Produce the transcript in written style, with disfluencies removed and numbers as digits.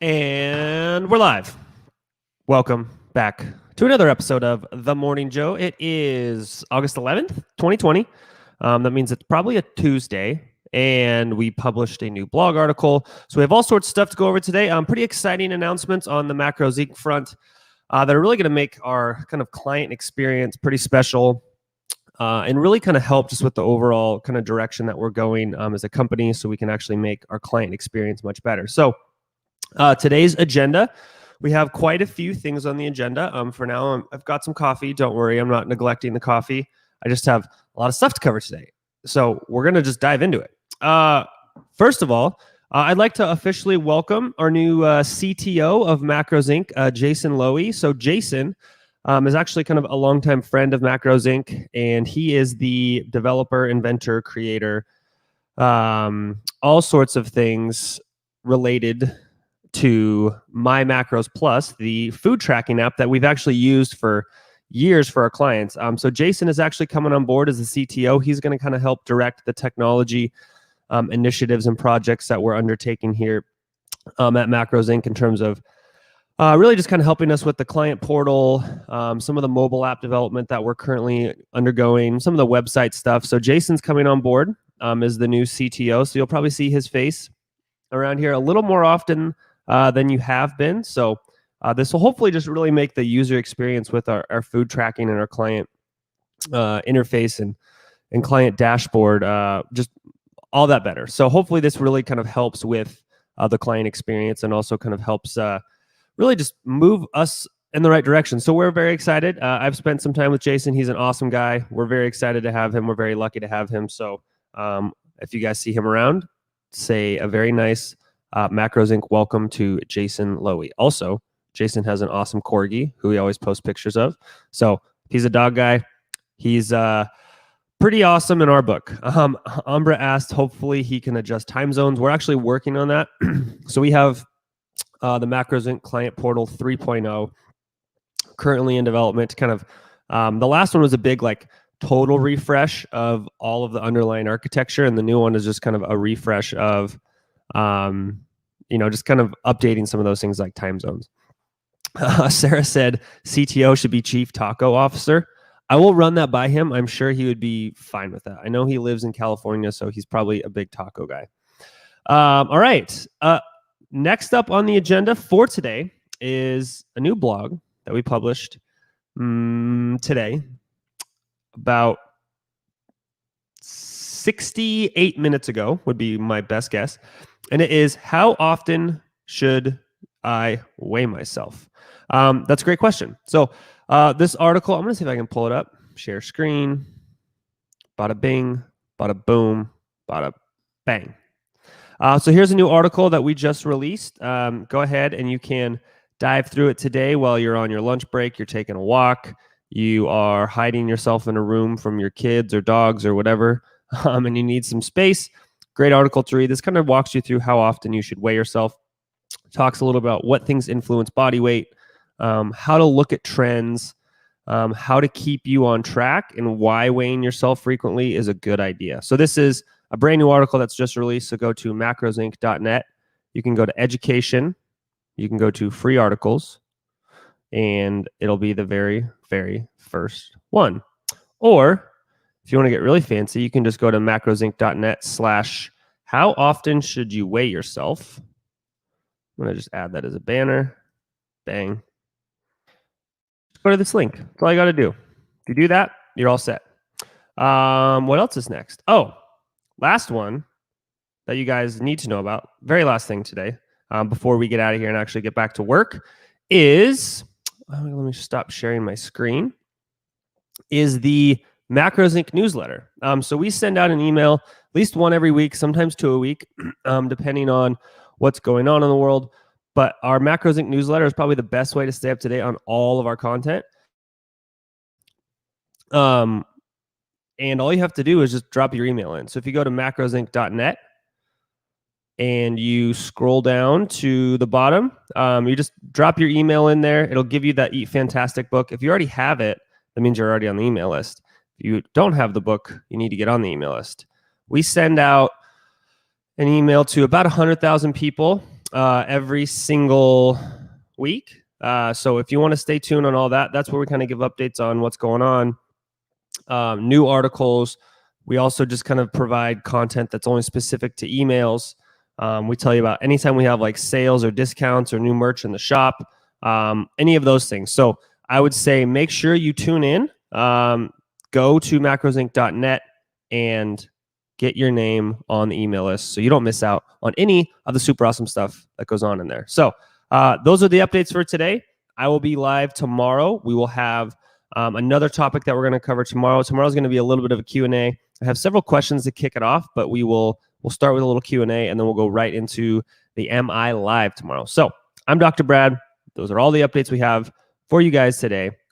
And we're live. Welcome back to another episode of The Morning Joe. It is August 11th, 2020. That means it's probably a Tuesday, and we published a new blog article. So we have all sorts of stuff to go over today. Pretty exciting announcements on the Macros Inc. front that are really going to make our kind of client experience pretty special and really kind of help just with the overall kind of direction that we're going as a company so we can actually make our client experience much better. So today's agenda, we have quite a few things on the agenda. For now, I've got some coffee. Don't worry, I'm not neglecting the coffee. I just have a lot of stuff to cover today. So we're going to just dive into it. First of all, I'd like to officially welcome our new CTO of Macros Inc., Jason Lowy. So Jason is actually kind of a longtime friend of Macros Inc., and he is the developer, inventor, creator, all sorts of things related to My Macros Plus, the food tracking app that we've actually used for years for our clients. So Jason is actually coming on board as the CTO. He's going to kind of help direct the technology initiatives and projects that we're undertaking here at Macros Inc. in terms of really just kind of helping us with the client portal, some of the mobile app development that we're currently undergoing, some of the website stuff. So Jason's coming on board as the new CTO. So you'll probably see his face around here a little more often than you have been. So this will hopefully just really make the user experience with our food tracking and our client interface and client dashboard just all that better. So hopefully this really kind of helps with the client experience and also kind of helps really just move us in the right direction. So we're very excited. I've spent some time with Jason. He's an awesome guy. We're very excited to have him. We're very lucky to have him. So if you guys see him around, say a very nice Macros Inc. welcome to Jason Lowy. Also, Jason has an awesome corgi who he always posts pictures of. So he's a dog guy. He's pretty awesome in our book. Umbra asked, hopefully he can adjust time zones. We're actually working on that. So we have the Macros Inc. Client Portal 3.0 currently in development. Kind of the last one was a big total refresh of all of the underlying architecture, and the new one is just kind of a refresh of just kind of updating some of those things like time zones. Sarah said CTO should be Chief Taco Officer. I will run that by him. I'm sure he would be fine with that. I know he lives in California, so he's probably a big taco guy. All right. Next up on the agenda for today is a new blog that we published today, about 68 minutes ago would be my best guess. And it is, how often should I weigh myself? That's a great question. So this article, I'm going to see if I can pull it up. Share screen. Bada bing, bada boom, bada bang. So here's a new article that we just released. Go ahead and you can dive through it today while you're on your lunch break, you're taking a walk, you are hiding yourself in a room from your kids or dogs or whatever, and you need some space. Great article to read. This kind of walks you through how often you should weigh yourself. Talks a little about what things influence body weight, how to look at trends, how to keep you on track, and why weighing yourself frequently is a good idea. So this is a brand new article that's just released. So go to macrosinc.net. You can go to education. You can go to free articles, and it'll be the very, very first one. Or if you want to get really fancy, you can just go to macrosinc.net/how often should you weigh yourself. I'm going to just add that as a banner. Bang. Go to this link. That's all you got to do. If you do that, you're all set. What else is next? Oh, last one that you guys need to know about, very last thing today, before we get out of here and actually get back to work, is, let me stop sharing my screen, is the Macros Inc. newsletter. So we send out an email, at least one every week, sometimes two a week, depending on what's going on in the world. But our Macros Inc. newsletter is probably the best way to stay up to date on all of our content. And all you have to do is just drop your email in. So if you go to macrosinc.net and you scroll down to the bottom, you just drop your email in there. It'll give you that Eat Fantastic book. If you already have it, that means you're already on the email list. If you don't have the book, you need to get on the email list. We send out an email to about 100,000 people every single week. So if you want to stay tuned on all that, that's where we kind of give updates on what's going on, new articles. We also just kind of provide content that's only specific to emails. We tell you about anytime we have like sales or discounts or new merch in the shop, any of those things. So I would say make sure you tune in. Go to macrosinc.net and get your name on the email list so you don't miss out on any of the super awesome stuff that goes on in there. So those are the updates for today. I will be live tomorrow. We will have another topic that we're going to cover tomorrow. Tomorrow's going to be a little bit of a Q&A. I have several questions to kick it off, but we'll start with a little Q&A, and then we'll go right into the MI Live tomorrow. So I'm Dr. Brad. Those are all the updates we have for you guys today.